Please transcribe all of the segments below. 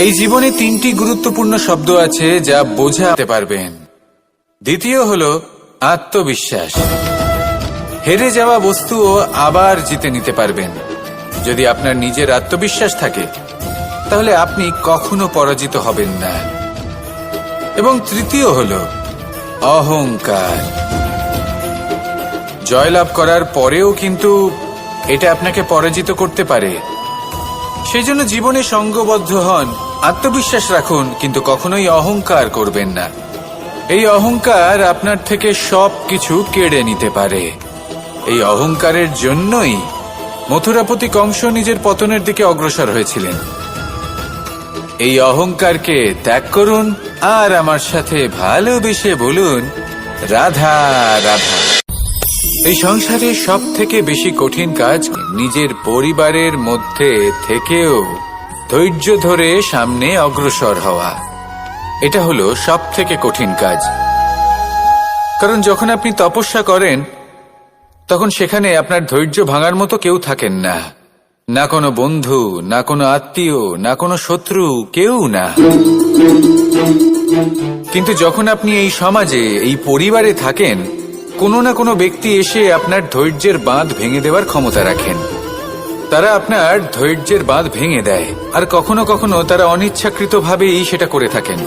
এই জীবনে তিনটি গুরুত্বপূর্ণ শব্দ আছে যা বোঝাতে পারবেন। দ্বিতীয় হলো আত্মবিশ্বাস। হেরে যাওয়া বস্তুও আবার জিতে নিতে পারবেন। যদি আপনার নিজের আত্মবিশ্বাস থাকে তাহলে আপনি কখনো পরাজিত হবেন না। এবং তৃতীয় হলো অহংকার। জয়লাভ করার পরেও কিন্তু এটা আপনাকে পরাজিত করতে পারে। সেই জন্য জীবনে সঙ্গবদ্ধ হন, আত্মবিশ্বাস রাখুন, কিন্তু কখনোই অহংকার করবেন না। এই অহংকার আপনার থেকে সবকিছু কেড়ে নিতে পারে। এই অহংকারের জন্যই মথুরাপতি কংস নিজের পতনের দিকে অগ্রসর হয়েছিলেন। এই অহংকারকে ত্যাগ করুন আর আমার সাথে ভালোবেসে বলুন, রাধা রাধা। এই সংসারে সব থেকে বেশি কঠিন কাজ নিজের পরিবারের মধ্যে থেকেও ধৈর্য ধরে সামনে অগ্রসর হওয়া। এটা হলো সব থেকে কঠিন কাজ। কারণ যখন আপনি তপস্যা করেন তখন সেখানে আপনার ধৈর্য ভাঙার মতো কেউ থাকেন না, না কোনো বন্ধু, না কোনো আত্মীয়, না কোনো শত্রু, কেউ না। কিন্তু যখন আপনি এই সমাজে, এই পরিবারে থাকেন, কোনো না কোনো ব্যক্তি এসে আপনার ধৈর্যের বাঁধ ভেঙে দেওয়ার ক্ষমতা রাখেন। তারা আপনার ধৈর্যের বাঁধ ভেঙে দেয়, আর কখনো কখনো তারা অনিচ্ছাকৃতভাবেই সেটা করে থাকেন।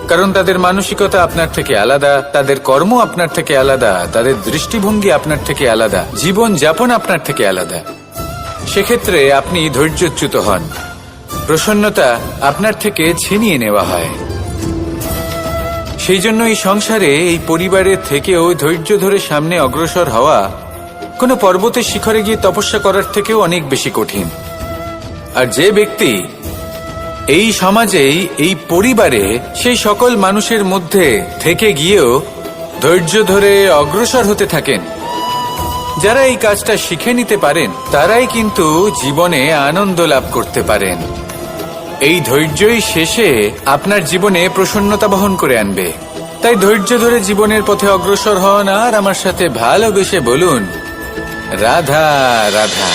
কারণ তাদের মানসিকতা আপনার থেকে আলাদা, তাদের কর্ম আপনার থেকে আলাদা, তাদের দৃষ্টিভঙ্গি আপনার থেকে আলাদা, জীবন যাপন আপনার থেকে আলাদা। সেক্ষেত্রে আপনি ধৈর্যচ্যুত হন, প্রসন্নতা আপনার থেকে ছিনিয়ে নেওয়া হয়। সেই জন্য এই সংসারে, এই পরিবারের থেকেও ধৈর্য ধরে সামনে অগ্রসর হওয়া কোনো পর্বতের শিখরে গিয়ে তপস্যা করার থেকেও অনেক বেশি কঠিন। আর যে ব্যক্তি এই সমাজেই, এই পরিবারে, সেই সকল মানুষের মধ্যে থেকে গিয়েও ধৈর্য ধরে অগ্রসর হতে থাকেন, যারা এই কাজটা শিখে নিতে পারেন, তারাই কিন্তু জীবনে আনন্দ লাভ করতে পারেন। এই ধৈর্যই শেষে আপনার জীবনে প্রসন্নতা বহন করে আনবে। তাই ধৈর্য ধরে জীবনের পথে অগ্রসর হন আর আমার সাথে ভালোবেসে বলুন, রাধা রাধা।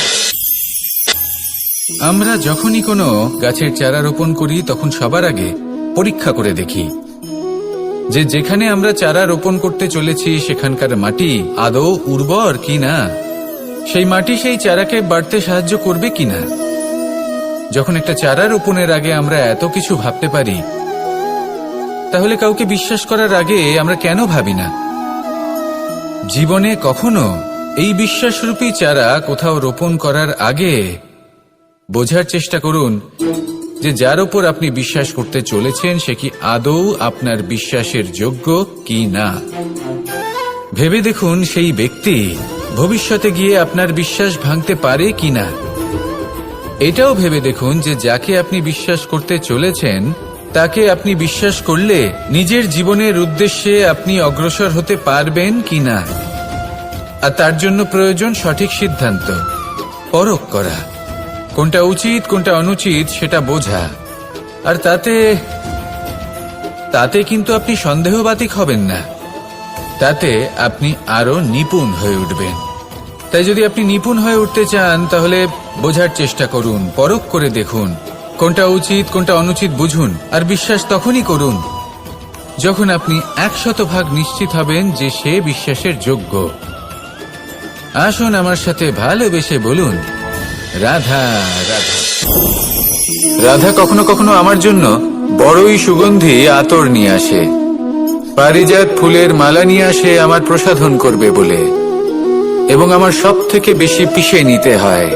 আমরা যখনই কোনো গাছের চারা রোপণ করি তখন সবার আগে পরীক্ষা করে দেখি যে যেখানে আমরা চারা রোপণ করতে চলেছি সেখানকার মাটি আদৌ উর্বর কিনা, সেই মাটি সেই চারাকে বাড়তে সাহায্য করবে কিনা। যখন একটা চারা রোপণের আগে আমরা এত কিছু ভাবতে পারি, তাহলে কাউকে বিশ্বাস করার আগে আমরা কেন ভাবি না? জীবনে কখনো এই বিশ্বাসরূপী চারা কোথাও রোপণ করার আগে বোঝার চেষ্টা করুন যে যার উপর আপনি বিশ্বাস করতে চলেছেন সে কি আদৌ আপনার বিশ্বাসের যোগ্য কি না। ভেবে দেখুন সেই ব্যক্তি ভবিষ্যতে গিয়ে আপনার বিশ্বাস ভাঙতে পারে কিনা। এটাও ভেবে দেখুন যে যাকে আপনি বিশ্বাস করতে চলেছেন তাকে আপনি বিশ্বাস করলে নিজের জীবনের উদ্দেশ্যে আপনি অগ্রসর হতে পারবেন কিনা। আর তার জন্য প্রয়োজন সঠিক সিদ্ধান্ত, পরখ করা, কোনটা উচিত কোনটা অনুচিত সেটা বোঝা। আর তাতে কিন্তু আপনি সন্দেহবাতিক হবেন না, তাতে আপনি আরো নিপুণ হয়ে উঠবেন। তাই যদি আপনি নিপুণ হয়ে উঠতে চান তাহলে বোঝার চেষ্টা করুন, পরখ করে দেখুন, কোনটা উচিত কোনটা অনুচিত বুঝুন। আর বিশ্বাস তখনই করুন যখন আপনি 100% নিশ্চিত হবেন যে সে বিশ্বাসের যোগ্য। আসুন আমার সাথে ভালোবেসে বলুন, রাধা রাধা। রাধা কখনো কখনো আমার জন্য বড়ই সুগন্ধি আতর নিয়ে আসে, পারিজাত ফুলের মালা নিয়ে আসে আমার প্রসাধন করবে বলে, এবং আমার সব থেকে বেশি পিষে নিতে হয়।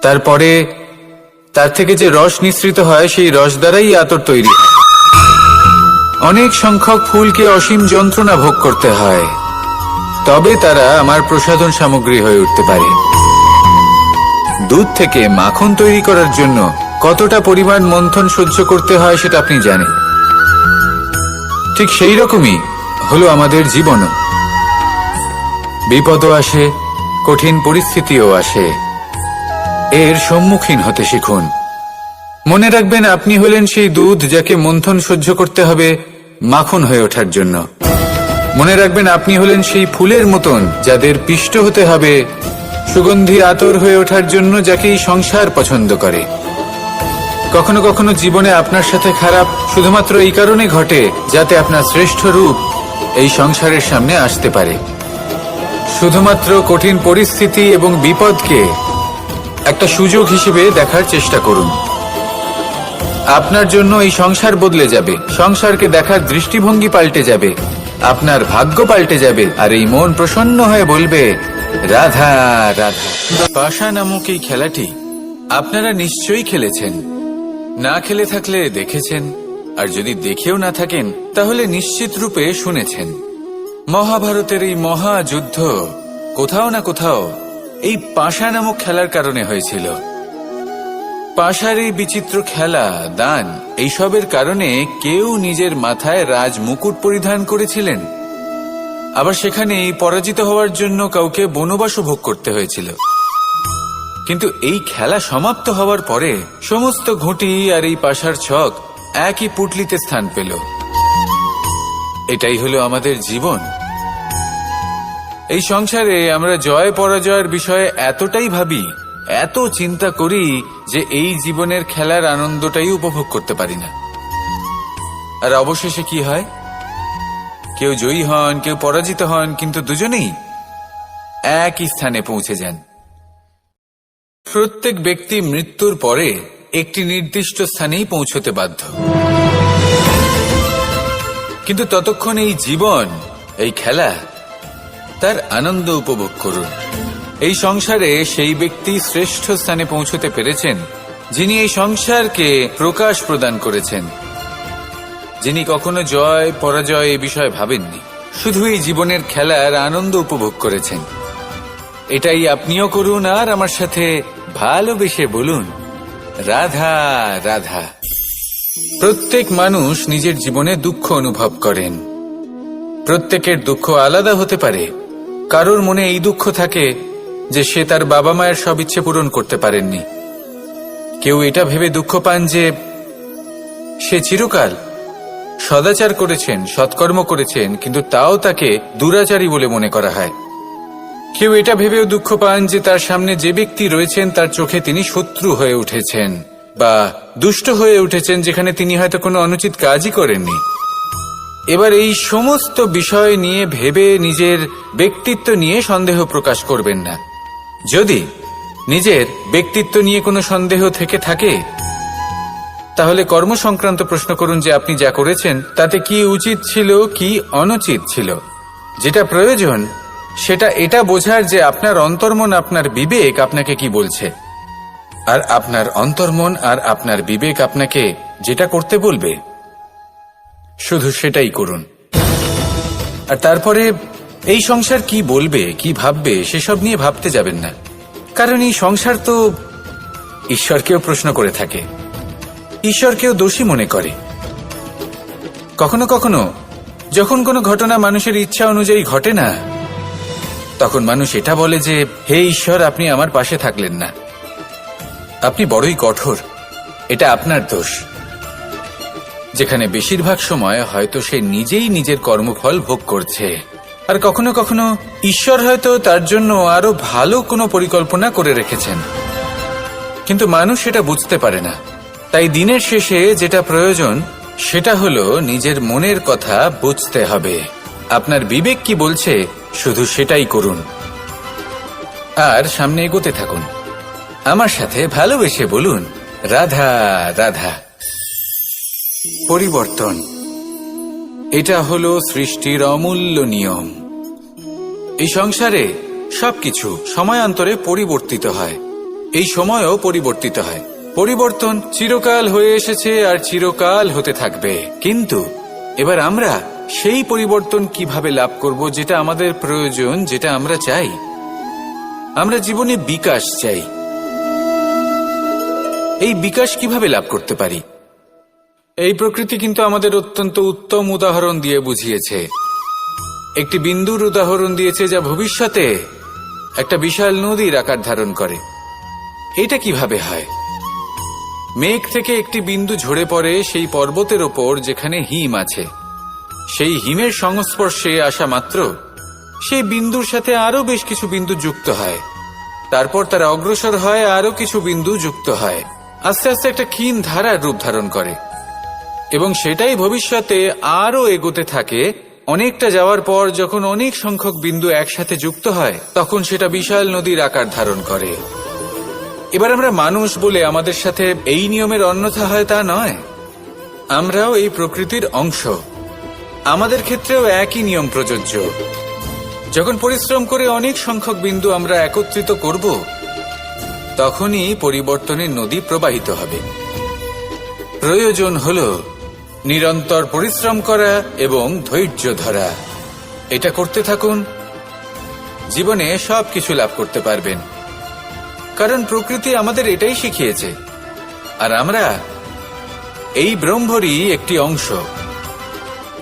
তারপরে তার থেকে যে রস নিঃসৃত হয় সেই রস দ্বারাই আতর তৈরি হয়। অনেক সংখ্যক ফুলকে অসীম যন্ত্রণা ভোগ করতে হয়, তবে তারা আমার প্রসাধন সামগ্রী হয়ে উঠতে পারে। দুধ থেকে মাখন তৈরি করার জন্য কতটা পরিমাণ মন্থন সহ্য করতে হয় সেটা আপনি জানেন। ঠিক সেই রকমই হলো আমাদের জীবনও। বিপদও আসে, কঠিন পরিস্থিতিও আসে, এর সম্মুখীন হতে শিখুন। মনে রাখবেন আপনি হলেন সেই দুধ যাকে মন্থন সহ্য করতে হবে মাখন হয়ে ওঠার জন্য। মনে রাখবেন আপনি হলেন সেই ফুলের মতন যাদের পিষ্ট হতে হবে সুগন্ধি আতর হয়ে ওঠার জন্য, যাকে এই সংসার পছন্দ করে। কখনো কখনো জীবনে আপনার সাথে খারাপ শুধুমাত্র এই কারণে ঘটে যাতে আপনার শ্রেষ্ঠ রূপ এই সংসারের সামনে আসতে পারে। শুধুমাত্র কঠিন পরিস্থিতি এবং বিপদকে একটা সুযোগ হিসেবে দেখার চেষ্টা করুন। আপনার জন্য এই সংসার বদলে যাবে, সংসারকে দেখার দৃষ্টিভঙ্গি পাল্টে যাবে, আপনার ভাগ্য পাল্টে যাবে, আর এই মন প্রসন্ন হয়ে বলবে রাধা রাধা। পাশা নামক এই খেলাটি আপনারা নিশ্চয়ই খেলেছেন, না খেলে থাকলে দেখেছেন, আর যদি দেখেও না থাকেন তাহলে নিশ্চিত রূপে শুনেছেন। মহাভারতের এই মহাযুদ্ধ কোথাও না কোথাও এই পাশা নামক খেলার কারণে হয়েছিল। পাশার এই বিচিত্র খেলা, দান, এইসবের কারণে কেউ নিজের মাথায় রাজ মুকুট পরিধান করেছিলেন, আবার সেখানেই পরাজিত হওয়ার জন্য কাউকে বনবাসও ভোগ করতে হয়েছিল। কিন্তু এই খেলা সমাপ্ত হওয়ার পরে সমস্ত ঘুঁটি আর এই পাশার ছক একই পুটলিতে স্থান পেল। এটাই হলো আমাদের জীবন। এই সংসারে আমরা জয় পরাজয়ের বিষয়ে এতটাই ভাবি, এত চিন্তা করি যে এই জীবনের খেলার আনন্দটাই উপভোগ করতে পারি না। আর অবশেষে কি হয়? কেউ জয়ী হন, কেউ পরাজিত হন, কিন্তু দুজনেই একই স্থানে পৌঁছে যান। প্রত্যেক ব্যক্তি মৃত্যুর পরে একটি নির্দিষ্ট স্থানেই পৌঁছতে বাধ্য, কিন্তু ততক্ষণ এই জীবন, এই খেলা, তার আনন্দ উপভোগ করুন। এই সংসারে সেই ব্যক্তি শ্রেষ্ঠ স্থানে পৌঁছতে পেরেছেন যিনি এই সংসারকে প্রকাশ প্রদান করেছেন, যিনি কখনো জয় পরাজয় এই বিষয়ে ভাবেননি, শুধু এই জীবনের খেলার আনন্দ উপভোগ করেছেন। এটাই আপনিও করুন আর আমার সাথে ভালোবেসে বলুন রাধা রাধা। প্রত্যেক মানুষ নিজের জীবনে দুঃখ অনুভব করেন। প্রত্যেকের দুঃখ আলাদা হতে পারে। কারোর মনে এই দুঃখ থাকে যে সে তার বাবা মায়ের সব ইচ্ছে পূরণ করতে পারেননি। কেউ এটা ভেবে দুঃখ পান যে সে চিরকাল সদাচার করেছেন, সৎকর্ম করেছেন, কিন্তু তাও তাকে দুরাচারী বলে মনে করা হয়। কেউ এটা ভেবেও দুঃখ পান যে তার সামনে যে ব্যক্তি রয়েছেন তার চোখে তিনি শত্রু হয়ে উঠেছেন বা দুষ্ট হয়ে উঠেছেন, যেখানে তিনি হয়তো কোনো অনুচিত কাজই করেননি। এবার এই সমস্ত বিষয় নিয়ে ভেবে নিজের ব্যক্তিত্ব নিয়ে সন্দেহ প্রকাশ করবেন না। যদি নিজের ব্যক্তিত্ব নিয়ে কোনো সন্দেহ থেকে থাকে তাহলে কর্ম সংক্রান্ত প্রশ্ন করুন যে আপনি যা করেছেন তাতে কি উচিত ছিল, কি অনুচিত ছিল। যেটা প্রয়োজন সেটা এটা বোঝার যে আপনার অন্তর্মন, আপনার বিবেক আপনাকে কি বলছে, আর আপনার অন্তর্মন আর আপনার বিবেক আপনাকে যেটা করতে বলবে শুধু সেটাই করুন। আর তারপরে এই সংসার কি বলবে, কি ভাববে সেসব নিয়ে ভাবতে যাবেন না, কারণ এই সংসার তো ঈশ্বরকেও প্রশ্ন করে থাকে, ঈশ্বরকেও দোষী মনে করে। কখনো কখনো যখন কোনো ঘটনা মানুষের ইচ্ছা অনুযায়ী ঘটে না, তখন মানুষ এটা বলে যে হে ঈশ্বর, আপনি আমার পাশে থাকলেন না, আপনি বড়ই কঠোর, এটা আপনার দোষ। যেখানে বেশিরভাগ সময় হয়তো সে নিজেই নিজের কর্মফল ভোগ করছে। আর কখনো কখনো ঈশ্বর হয়তো তার জন্য আরো ভালো কোনো পরিকল্পনা করে রেখেছেন, কিন্তু মানুষ সেটা বুঝতে পারে না। তাই দিনের শেষে যেটা প্রয়োজন সেটা হলো নিজের মনের কথা বুঝতে হবে। আপনার বিবেক কি বলছে শুধু সেটাই করুন আর সামনে এগোতে থাকুন। আমার সাথে ভালোবেসে বলুন রাধা রাধা। পরিবর্তন, এটা হলো সৃষ্টির অমূল্য নিয়ম। এই সংসারে সবকিছু সময়ান্তরে পরিবর্তিত হয়, এই সময়ও পরিবর্তিত হয়। পরিবর্তন চিরকাল হয়ে এসেছে আর চিরকাল হতে থাকবে, কিন্তু এবার আমরা সেই পরিবর্তন কিভাবে লাভ করব যেটা আমাদের প্রয়োজন, যেটা আমরা চাই। আমরা জীবনে বিকাশ চাই। এই বিকাশ কিভাবে লাভ করতে পারি? এই প্রকৃতি কিন্তু আমাদের অত্যন্ত উত্তম উদাহরণ দিয়ে বুঝিয়েছে। একটি বিন্দুর উদাহরণ দিয়েছে যা ভবিষ্যতে একটা বিশাল নদীর আকার ধারণ করে। এটা কিভাবে হয়? মেঘ থেকে একটি বিন্দু ঝরে পড়ে সেই পর্বতের ওপর যেখানে হিম আছে। সেই হিমের সংস্পর্শে আসা মাত্র সেই বিন্দুর সাথে আরো বেশ কিছু বিন্দু যুক্ত হয়, তারপর তারা অগ্রসর হয়, আরো কিছু বিন্দু যুক্ত হয়। আস্তে আস্তে একটা ক্ষীণ ধারার রূপ ধারণ করে এবং সেটাই ভবিষ্যতে আরো এগোতে থাকে। অনেকটা যাওয়ার পর যখন অনেক সংখ্যক বিন্দু একসাথে যুক্ত হয় তখন সেটা বিশাল নদীর আকার ধারণ করে। এবার আমরা মানুষ বলে আমাদের সাথে এই নিয়মের অন্যথা হয় তা নয়। আমরাও এই প্রকৃতির অংশ, আমাদের ক্ষেত্রেও একই নিয়ম প্রযোজ্য। যখন পরিশ্রম করে অনেক সংখ্যক বিন্দু আমরা একত্রিত করব তখনই পরিবর্তনের নদী প্রবাহিত হবে। প্রয়োজন হল নিরন্তর পরিশ্রম করা এবং ধৈর্য ধরা। এটা করতে থাকুন, জীবনে সবকিছু লাভ করতে পারবেন। কারণ প্রকৃতি আমাদের এটাই শিখিয়েছে, আর আমরা এই ব্রহ্মরই একটি অংশ,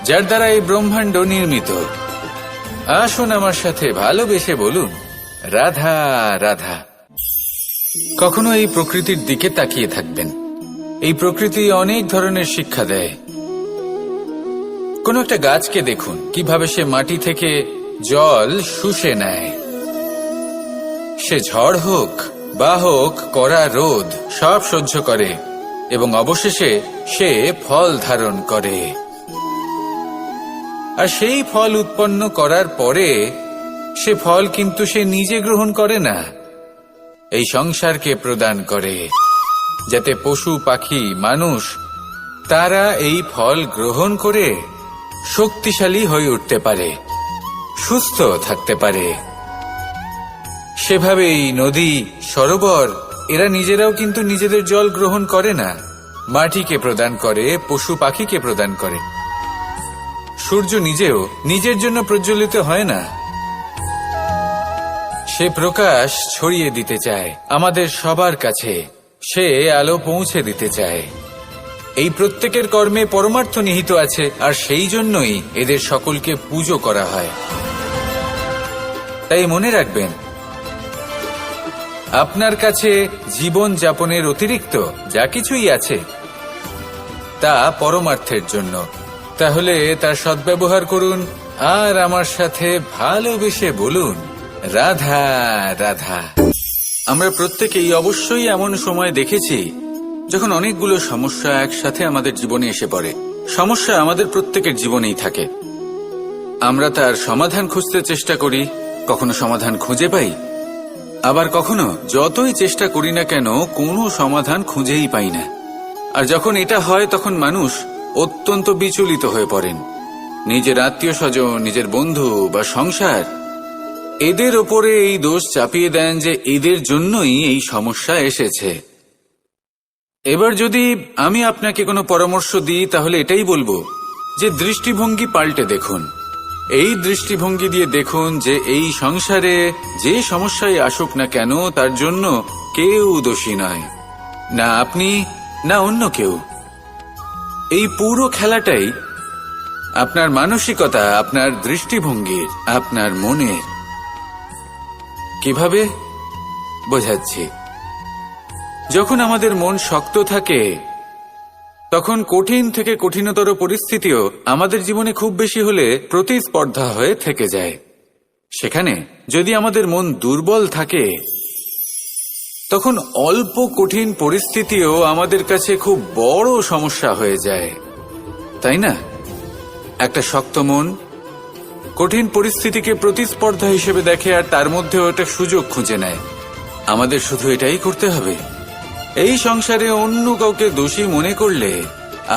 যার দ্বারা এই ব্রহ্মাণ্ড নির্মিত। আসুন আমার সাথে ভালোবেসে বলুন, রাধা রাধা। কখনো এই প্রকৃতির দিকে তাকিয়ে থাকবেন। এই প্রকৃতি অনেক ধরনের শিক্ষা দেয়। কোনো একটা গাছকে দেখুন কিভাবে সে মাটি থেকে জল শুষে নেয়। সে ঝড় হোক বা হোক কড়া রোদ সব সহ্য করে এবং অবশেষে সে ফল ধারণ করে। আর সেই ফল উৎপন্ন করার পরে সে ফল কিন্তু সে নিজে গ্রহণ করে না, এই সংসারকে প্রদান করে, যাতে পশু পাখি মানুষ তারা এই ফল গ্রহণ করে শক্তিশালী হয়ে উঠতে পারে, সুস্থ থাকতে পারে। সেভাবেই নদী, সরোবর এরা নিজেরাও কিন্তু নিজেদের জল গ্রহণ করে না, মাটিকে প্রদান করে, পশু পাখিকে প্রদান করে। সূর্য নিজেও নিজের জন্য প্রজ্বলিত হয় না, সে প্রকাশ ছড়িয়ে দিতে চায় আমাদের সবার কাছে, সে আলো পৌঁছে দিতে চায়। এই প্রত্যেকের কর্মে পরমার্থ নিহিত আছে, আর সেই জন্যই এদের সকলকে পুজো করা হয়। তাই মনে রাখবেন, আপনার কাছে জীবন যাপনের অতিরিক্ত যা কিছুই আছে তা পরমার্থের জন্য। তাহলে তার সদ্ব্যবহার করুন আর আমার সাথে ভালোবেসে বলুন, রাধা রাধা। আমরা প্রত্যেকেই অবশ্যই এমন সময় দেখেছি যখন অনেকগুলো সমস্যা একসাথে আমাদের জীবনে এসে পড়ে। সমস্যা আমাদের প্রত্যেকের জীবনেই থাকে। আমরা তার সমাধান খুঁজতে চেষ্টা করি, কখনো সমাধান খুঁজে পাই, আবার কখনো যতই চেষ্টা করি না কেন কোনো সমাধান খুঁজেই পাই না। আর যখন এটা হয় তখন মানুষ অত্যন্ত বিচলিত হয়ে পড়েন। নিজের আত্মীয় স্বজন, নিজের বন্ধু বা সংসার এদের ওপরে এই দোষ চাপিয়ে দেন যে এদের জন্যই এই সমস্যা এসেছে। এবার যদি আমি আপনাকে কোনো পরামর্শ দিই তাহলে এটাই বলবো যে দৃষ্টিভঙ্গি পাল্টে দেখুন। এই দৃষ্টিভঙ্গি দিয়ে দেখুন যে এই সংসারে যে সমস্যায় আসুক না কেন তার জন্য কেউ দোষী নয়, না আপনি না অন্য কেউ। এই পুরো খেলাটাই আপনার মানসিকতা, আপনার দৃষ্টিভঙ্গির, আপনার মনের। কিভাবে বোঝাচ্ছি? যখন আমাদের মন শক্ত থাকে তখন কঠিন থেকে কঠিনতর পরিস্থিতিও আমাদের জীবনে খুব বেশি হলে প্রতিস্পর্ধা হয়ে থেকে যায়। সেখানে যদি আমাদের মন দুর্বল থাকে তখন অল্প কঠিন পরিস্থিতিও আমাদের কাছে খুব বড় সমস্যা হয়ে যায়, তাই না? একটা শক্ত মন কঠিন পরিস্থিতিকে প্রতিস্পর্ধা হিসেবে দেখে আর তার মধ্যে একটা সুযোগ খুঁজে নেয়। আমাদের শুধু এটাই করতে হবে। এই সংসারে অন্য কাউকে দোষী মনে করলে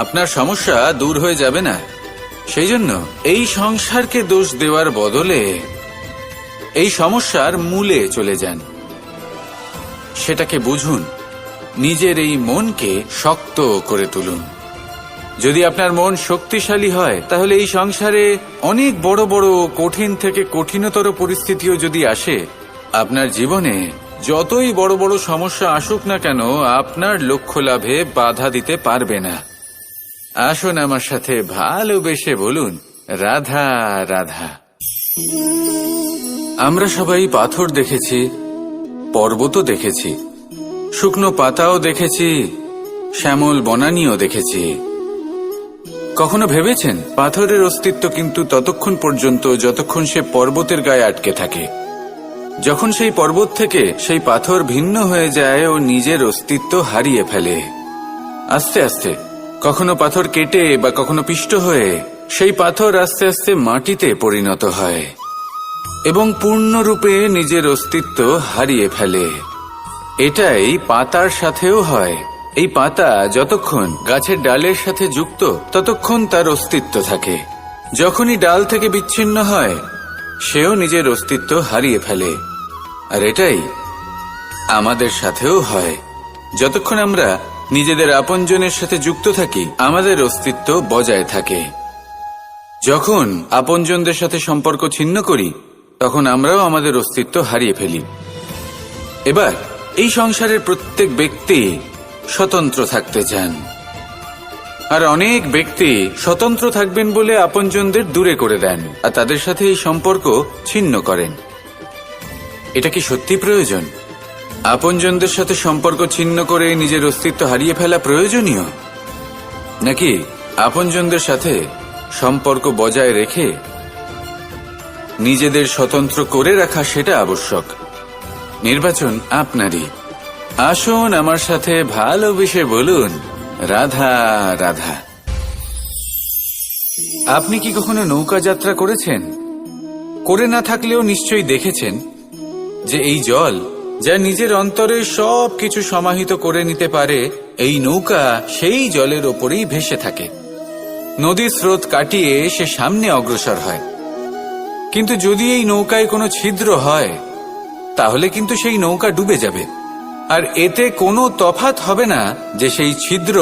আপনার সমস্যা দূর হয়ে যাবে না। সেই জন্য এই সংসারকে দোষ দেওয়ার বদলে এই সমস্যার মূলে চলে যান, সেটাকে বুঝুন, নিজের এই মনকে শক্ত করে তুলুন। যদি আপনার মন শক্তিশালী হয় তাহলে এই সংসারে অনেক বড় বড় কঠিন থেকে কঠিনতর পরিস্থিতিও যদি আসে, আপনার জীবনে যতই বড় বড় সমস্যা আসুক না কেন আপনার লক্ষ্য লাভে বাধা দিতে পারবে না। আসুন আমার সাথে ভালোবেসে বলুন, রাধা রাধা। আমরা সবাই পাথর দেখেছি, পর্বতও দেখেছি, শুকনো পাতাও দেখেছি, শ্যামল বনানীও দেখেছি। কখনো ভেবেছেন পাথরের অস্তিত্ব কিন্তু ততক্ষণ পর্যন্ত যতক্ষণ সে পর্বতের গায়ে আটকে থাকে। যখন সেই পর্বত থেকে সেই পাথর ভিন্ন হয়ে যায় ও নিজের অস্তিত্ব হারিয়ে ফেলে আস্তে আস্তে, কখনো পাথর কেটে বা কখনো পিষ্ট হয়ে সেই পাথর আস্তে আস্তে মাটিতে পরিণত হয় এবং পূর্ণরূপে নিজের অস্তিত্ব হারিয়ে ফেলে। এটাই পাতার সাথেও হয়। এই পাতা যতক্ষণ গাছের ডালের সাথে যুক্ত ততক্ষণ তার অস্তিত্ব থাকে। যখনই ডাল থেকে বিচ্ছিন্ন হয় সেও নিজের অস্তিত্ব হারিয়ে ফেলে। আর এটাই আমাদের সাথেও হয়। যতক্ষণ আমরা নিজেদের আপনজনের সাথে যুক্ত থাকি আমাদের অস্তিত্ব বজায় থাকে। যখন আপনজনদের সাথে সম্পর্ক ছিন্ন করি তখন আমরাও আমাদের অস্তিত্ব হারিয়ে ফেলি। এবার এই সংসারের প্রত্যেক ব্যক্তি স্বতন্ত্র থাকতে চান, আর অনেক ব্যক্তি স্বতন্ত্র থাকবেন বলে আপনজনদের দূরে করে দেন আর তাদের সাথে এই সম্পর্ক ছিন্ন করেন। এটা কি সত্যি প্রয়োজন? আপনজনদের সাথে সম্পর্ক ছিন্ন করে নিজের অস্তিত্ব হারিয়ে ফেলা প্রয়োজনীয়, নাকি আপনজনদের সাথে সম্পর্ক বজায় রেখে নিজেদের স্বতন্ত্র করে রাখা সেটা আবশ্যক? নির্বাচন আপনারই। আসুন আমার সাথে ভালোবেসে বলুন, রাধা রাধা। আপনি কি কখনো নৌকা যাত্রা করেছেন? করে না থাকলেও নিশ্চয়ই দেখেছেন যে এই জল যা নিজের অন্তরে সব কিছু সমাহিত করে নিতে পারে, এই নৌকা সেই জলের ওপরেই ভেসে থাকে। নদীর স্রোত কাটিয়ে সে সামনে অগ্রসর হয়। কিন্তু যদি এই নৌকায় কোনো ছিদ্র হয় তাহলে কিন্তু সেই নৌকা ডুবে যাবে। আর এতে কোনো তফাৎ হবে না যে সেই ছিদ্র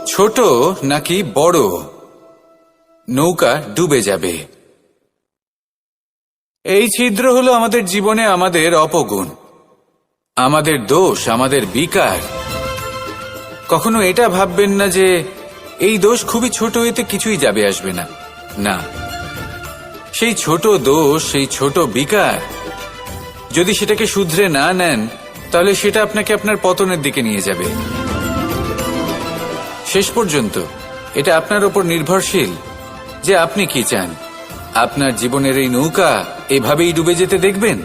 ছোট নাকি বড়, নৌকা ডুবে যাবে। এই ছিদ্র হলো আমাদের জীবনে আমাদের অপগুণ, আমাদের দোষ, আমাদের বিকার। কখনো এটা ভাববেন না যে এই দোষ খুবই ছোট, এতে কিছুই যাবে আসবে না। না, সেই ছোট দোষ, সেই ছোট বিকার যদি সেটাকে শুধরে না নেন তাহলে সেটা আপনাকে আপনার পতনের দিকে নিয়ে যাবে। শেষ পর্যন্ত এটা আপনার উপর নির্ভরশীল যে আপনি কি চান। আপনার জীবনের এই নৌকা এভাবেই ডুবে যেতে দেখবেন,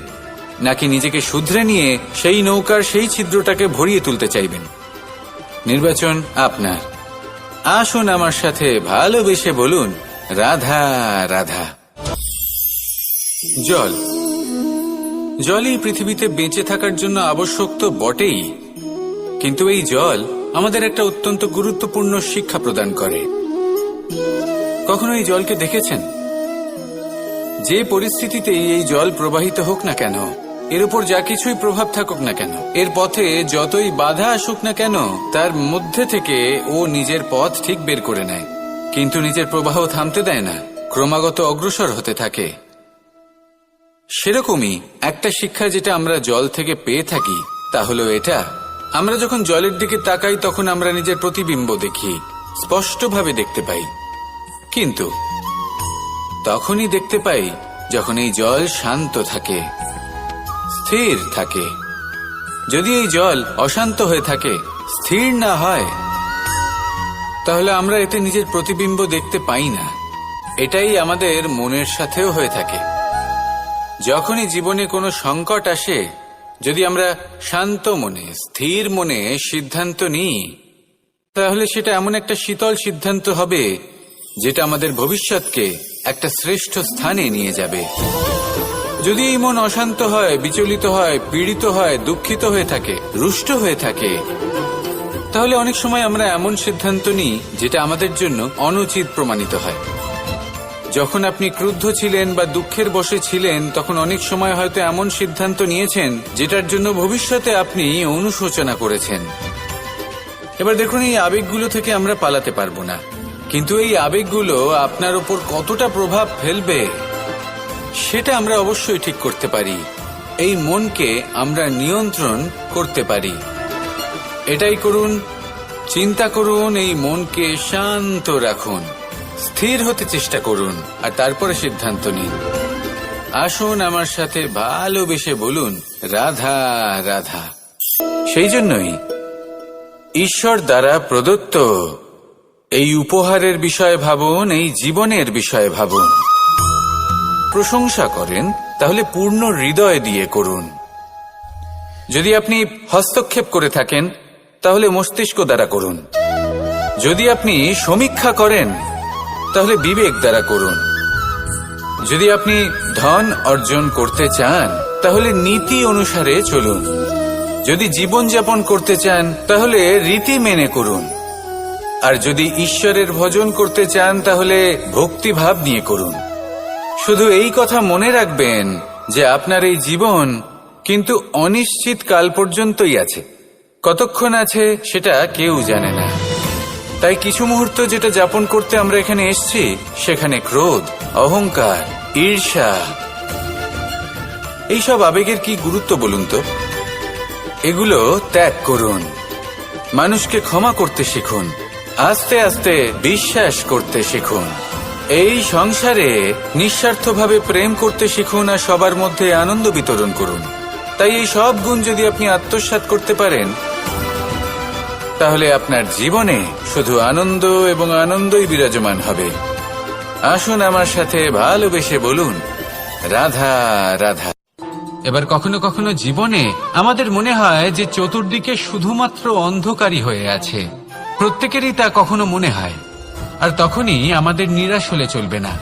নাকি নিজেকে শুধরে নিয়ে সেই নৌকার সেই ছিদ্রটাকে ভরিয়ে তুলতে চাইবেন? নির্বাচন আপনার। আসুন আমার সাথে ভালোবেসে বলুন, রাধা রাধা। জল, জলই পৃথিবীতে বেঁচে থাকার জন্য আবশ্যক তো বটেই, কিন্তু এই জল আমাদের একটা অত্যন্ত গুরুত্বপূর্ণ শিক্ষা প্রদান করে। কখনো এই জলকে দেখেছেন? যে পরিস্থিতিতেই এই জল প্রবাহিত হোক না কেন, এর উপর যা কিছুই প্রভাব থাকুক না কেন, এর পথে যতই বাধা আসুক না কেন, তার মধ্যে থেকে ও নিজের পথ ঠিক বের করে নেয়, কিন্তু নিজের প্রবাহ থামতে দেয় না, ক্রমাগত অগ্রসর হতে থাকে। সেরকমই একটা শিক্ষা যেটা আমরা জল থেকে পেয়ে থাকি তা হলো এটা, আমরা যখন জলের দিকে তাকাই তখন আমরা নিজের প্রতিবিম্ব দেখি, স্পষ্টভাবে দেখতে পাই। কিন্তু তখনই দেখতে পাই যখন এই জল শান্ত থাকে, স্থির থাকে। যদি এই জল অশান্ত হয়ে থাকে, স্থির না হয়, তাহলে আমরা এতে নিজের প্রতিবিম্ব দেখতে পাই না। এটাই আমাদের মনের সাথেও হয়ে থাকে। যখনই জীবনে কোনো সংকট আসে, যদি আমরা শান্ত মনে, স্থির মনে সিদ্ধান্ত নিই, তাহলে সেটা এমন একটা শীতল সিদ্ধান্ত হবে যেটা আমাদের ভবিষ্যৎকে একটা শ্রেষ্ঠ স্থানে নিয়ে যাবে। যদি এই মন অশান্ত হয়, বিচলিত হয়, পীড়িত হয়, দুঃখিত হয়ে থাকে, রুষ্ট হয়ে থাকে, তাহলে অনেক সময় আমরা এমন সিদ্ধান্ত নিই যেটা আমাদের জন্য অনুচিত প্রমাণিত হয়। যখন আপনি ক্রুদ্ধ ছিলেন বা দুঃখের বশে ছিলেন, তখন অনেক সময় হয়তো এমন সিদ্ধান্ত নিয়েছেন যেটার জন্য ভবিষ্যতে আপনি অনুশোচনা করেছেন। এবার দেখুন, এই আবেগগুলো থেকে আমরা পালাতে পারবো না, কিন্তু এই আবেগগুলো আপনার উপর কতটা প্রভাব ফেলবে সেটা আমরা অবশ্যই ঠিক করতে পারি। এই মনকে আমরা নিয়ন্ত্রণ করতে পারি। এটাই করুন, চিন্তা করুন, এই মনকে শান্ত রাখুন, স্থির হতে চেষ্টা করুন, আর তারপরে সিদ্ধান্ত নিন। আসুন আমার সাথে ভালোবেসে বলুন, রাধা রাধা। সেই জন্যই ঈশ্বর দ্বারা প্রদত্ত এই উপহারের বিষয়ে ভাবুন, এই জীবনের বিষয়ে ভাবুন। প্রশংসা করেন তাহলে পূর্ণ হৃদয় দিয়ে করুন। যদি আপনি হস্তক্ষেপ করে থাকেন তাহলে মস্তিষ্ক দ্বারা করুন। যদি আপনি সমীক্ষা করেন তাহলে বিবেক দ্বারা করুন। যদি আপনি ধন অর্জন করতে চান তাহলে নীতি অনুসারে চলুন। যদি জীবনযাপন করতে চান তাহলে রীতি মেনে করুন। আর যদি ঈশ্বরের ভজন করতে চান তাহলে ভক্তিভাব নিয়ে করুন। শুধু এই কথা মনে রাখবেন যে আপনার এই জীবন কিন্তু অনিশ্চিত কাল পর্যন্তই আছে। কতক্ষণ আছে সেটা কেউ জানে না। তাই কিছু মুহূর্ত যেটা যাপন করতে আমরা এখানে এসেছি, সেখানে ক্রোধ, অহংকার, ঈর্ষা, এইসব আবেগের কি গুরুত্ব বলুন তো? এগুলো ত্যাগ করুন। মানুষকে ক্ষমা করতে শিখুন। আস্তে আস্তে বিশ্বাস করতে শিখুন। এই সংসারে নিঃস্বার্থভাবে প্রেম করতে শিখুন আর সবার মধ্যে আনন্দ বিতরণ করুন। তাই এই সব গুণ যদি আপনি আত্মসাৎ করতে পারেন তাহলে আপনার জীবনে শুধু আনন্দ এবং আনন্দই বিরাজমান হবে। আসুন আমার সাথে ভালোবেসে বলুন, রাধা রাধা। এবার কখনো কখনো জীবনে আমাদের মনে হয় যে চতুর্দিকে শুধুমাত্র অন্ধকারই হয়ে আছে। প্রত্যেকেরই তা কখনো মনে হয়। আর তখনই আমাদের নিরাশ হলে চলবে না,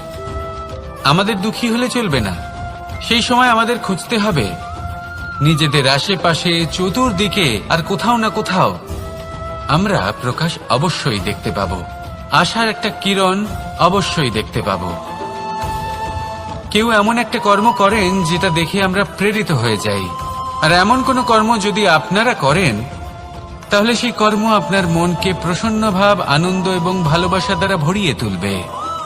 আমাদের দুঃখী হলে চলবে না। সেই সময় আমাদের খুঁজতে হবে নিজেদের আশেপাশে, চতুর্দিকে আর কোথাও না কোথাও আমরা প্রকাশ অবশ্যই দেখতে পাব। আশার একটা কিরণ অবশ্যই দেখতে পাব। কেউ এমন একটা কর্ম করেন যেটা দেখে আমরা প্রেরিত হয়ে যাই। আর এমন কোনো কর্ম যদি আপনারা করেন তাহলে সেই কর্ম আপনার মনকে প্রসন্ন ভাব, আনন্দ এবং ভালোবাসা দ্বারা ভরিয়ে তুলবে।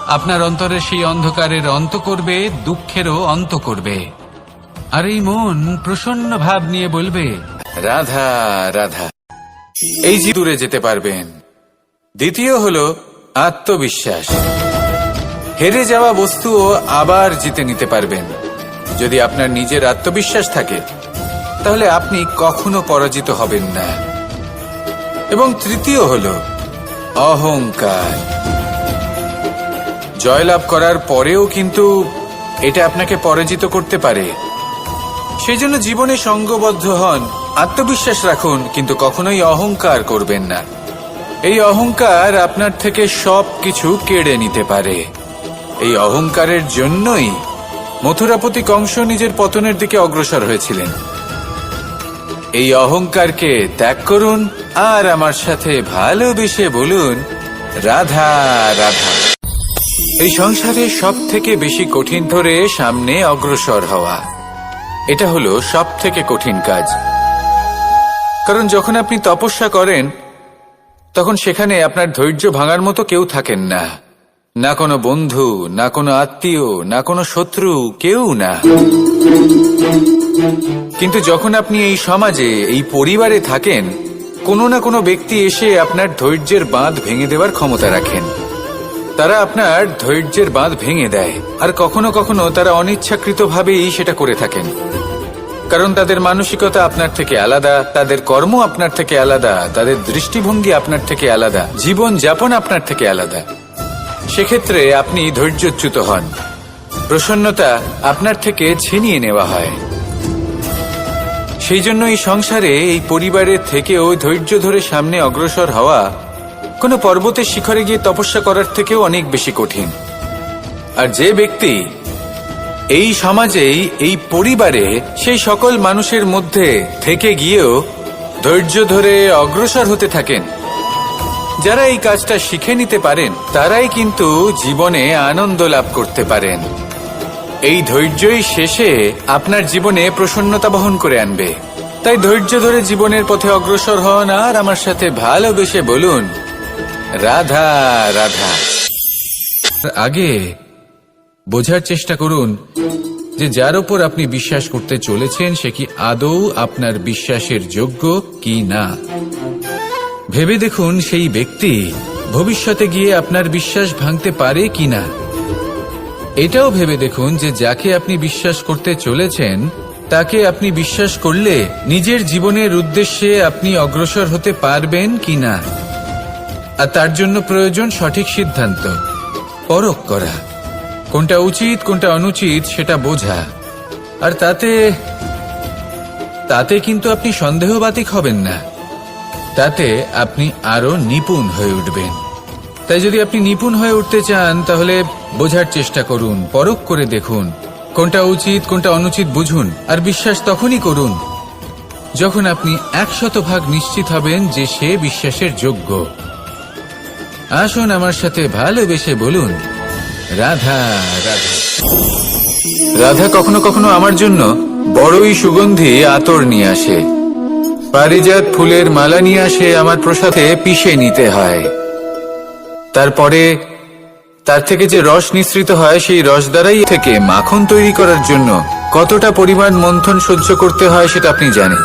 আপনার অন্তরে সেই অন্ধকারের অন্ত করবে, দুঃখেরও অন্ত করবে। আর এই মন প্রসন্ন ভাব নিয়ে বলবে, রাধা রাধা। এই যে দূরে যেতে পারবেন। দ্বিতীয় হলো আত্মবিশ্বাস। হেরে যাওয়া বস্তুও আবার জিতে নিতে পারবেন। যদি আপনার নিজের আত্মবিশ্বাস থাকে তাহলে আপনি কখনো পরাজিত হবেন না। এবং তৃতীয় হলো অহংকার। জয়লাভ করার পরেও কিন্তু এটা আপনাকে পরাজিত করতে পারে। সেই জন্য জীবনে সঙ্গবদ্ধ হন, আত্মবিশ্বাস রাখুন, কিন্তু কখনোই অহংকার করবেন না। এই অহংকার আপনার থেকে সবকিছু কেড়ে নিতে পারে। এই অহংকারের জন্যই মথুরাপতি কংস নিজের পতনের দিকে অগ্রসর হয়েছিলেন। এই অহংকারকে ত্যাগ করুন আর আমার সাথে ভালোবেসে বলুন, রাধা রাধা। এই সংসারে সব থেকে বেশি কঠিন ধরে সামনে অগ্রসর হওয়া, এটা হলো সব থেকে কঠিন কাজ। কারণ যখন আপনি তপস্যা করেন তখন সেখানে আপনার ধৈর্য ভাঙার মতো কেউ থাকেন না। না কোনো বন্ধু, না কোনো আত্মীয়, না কোনো শত্রু, কেউ না। কিন্তু যখন আপনি এই সমাজে, এই পরিবারে থাকেন, কোনো না কোনো ব্যক্তি এসে আপনার ধৈর্যের বাঁধ ভেঙে দেওয়ার ক্ষমতা রাখেন। তারা আপনার ধৈর্যের বাঁধ ভেঙে দেয়। আর কখনো কখনো তারা অনিচ্ছাকৃতভাবেই সেটা করে থাকেন। কারণ তাদের মানসিকতা আপনার থেকে আলাদা, তাদের কর্ম আপনার থেকে আলাদা, তাদের দৃষ্টিভঙ্গি আপনার থেকে আলাদা, জীবন যাপন আপনার থেকে আলাদা। সেক্ষেত্রে আপনি ধৈর্যচ্যুত হন, প্রসন্নতা আপনার থেকে ছিনিয়ে নেওয়া হয়। সেই জন্য এই সংসারে, এই পরিবারের থেকেও ধৈর্য ধরে সামনে অগ্রসর হওয়া কোনো পর্বতের শিখরে গিয়ে তপস্যা করার থেকেও অনেক বেশি কঠিন। আর যে ব্যক্তি এই সমাজেই, এই পরিবারে, সেই সকল মানুষের মধ্যে থেকে গিয়েও ধৈর্য ধরে অগ্রসর হতে থাকেন, যারা এই কাজটা শিখে নিতে পারেন, তারাই কিন্তু জীবনে আনন্দ লাভ করতে পারেন। এই ধৈর্যই শেষে আপনার জীবনে প্রসন্নতা বহন করে আনবে। তাই ধৈর্য ধরে জীবনের পথে অগ্রসর হন আর আমার সাথে ভালোবেসে বলুন, রাধা রাধা। আগে বোঝার চেষ্টা করুন যে যার উপর আপনি বিশ্বাস করতে চলেছেন সে কি আদৌ আপনার বিশ্বাসের যোগ্য কি না। ভেবে দেখুন সেই ব্যক্তি ভবিষ্যতে গিয়ে আপনার বিশ্বাস ভাঙতে পারে কি না। এটাও ভেবে দেখুন যে যাকে আপনি বিশ্বাস করতে চলেছেন তাকে আপনি বিশ্বাস করলে নিজের জীবনের উদ্দেশ্যে আপনি অগ্রসর হতে পারবেন কি না। আর তার জন্য প্রয়োজন সঠিক সিদ্ধান্ত, পরখ করা, কোনটা উচিত কোনটা অনুচিত সেটা বোঝা। আর তাতে কিন্তু আপনি সন্দেহবাতিক হবেন না, তাতে আপনি আরো নিপুণ হয়ে উঠবেন। তাই যদি আপনি নিপুণ হয়ে উঠতে চান তাহলে বোঝার চেষ্টা করুন, পরখ করে দেখুন, কোনটা উচিত কোনটা অনুচিত বুঝুন, আর বিশ্বাস তখনই করুন যখন আপনি 100% নিশ্চিত হবেন যে সে বিশ্বাসের যোগ্য। আসুন আমার সাথে ভালোবেসে বলুন, রাধা রাধা। রাধা কখনো কখনো আমার জন্য বড়ই সুগন্ধি আতর নিয়ে আসে, পারিজাত ফুলের মালা নিয়ে আসে, আমার প্রসাদে পিষে নিতে হয়। তারপরে তার থেকে যে রস নিঃসৃত হয় সেই রস দ্বারাই থেকে মাখন তৈরি করার জন্য কতটা পরিমাণ মন্থন সহ্য করতে হয় সেটা আপনি জানেন।